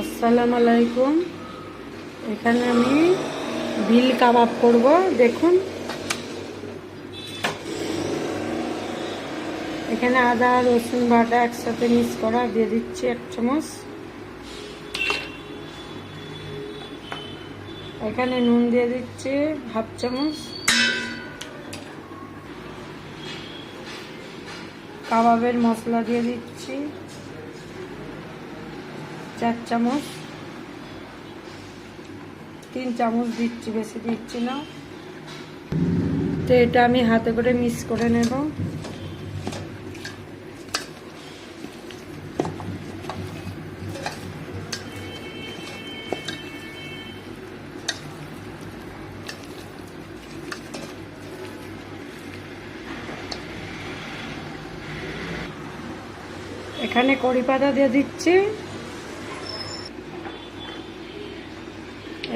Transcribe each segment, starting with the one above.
আসসালামু আলাইকুম। এখানে আমি বিল কাবাব করব। দেখুন, এখানে আদা রসুন বাটা একসাথে মিক্স করা দিয়ে দিচ্ছি 1 চামচ। এখানে নুন দিয়ে দিচ্ছি 1/2 চামচ। কাবাবের মশলা দিয়ে দিচ্ছি 4 চামচ। 3 চামচ দিচ্ছি, বেশি দিচ্ছি না। তো এটা আমি হাতে করে মিক্স করে নেব। এখানে কড়ি পাতা দিয়ে দিচ্ছি।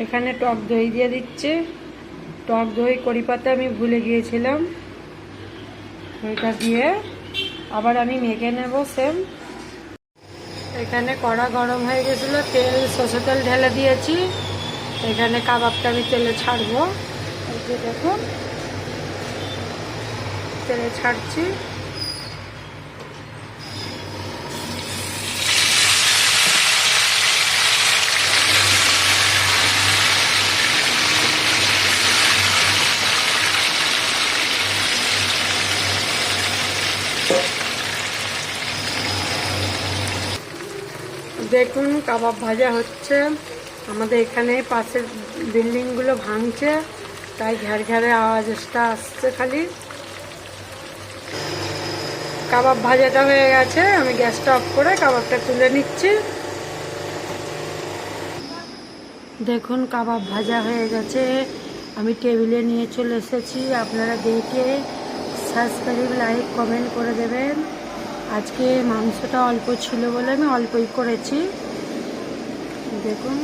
এখানে টক দই দিয়ে দিচ্ছি। টক দই কড়ি পাতা আমি ভুলে গিয়েছিলাম, ওইটা দিয়ে আবার আমি মেখে নেব সেম। এখানে কড়া গরম হয়ে গেছিলো, তেল সরষের তেল ঢেলে দিয়েছি। এখানে কাবাবটা আমি তেলে ছাড়বো। এই যে দেখুন, তেলে ছাড়ছি। দেখুন কাবাব ভাজা হচ্ছে। আমাদের এখানে পাশের বিল্ডিংগুলো ভাঙছে, তাই ঘ্যার ঘ্যারে আওয়াজটা আসছে খালি। কাবাব ভাজাটা হয়ে গেছে, আমি গ্যাসটা অফ করে কাবাবটা তুলে নিচ্ছি। দেখুন কাবাব ভাজা হয়ে গেছে, আমি টেবিলে নিয়ে চলে এসেছি। আপনারা দেখে সাবস্ক্রাইব লাইক কমেন্ট করে দেবেন। আজকে মাংসটা অল্প ছিল বলে আমি অল্পই করেছি। দেখুন।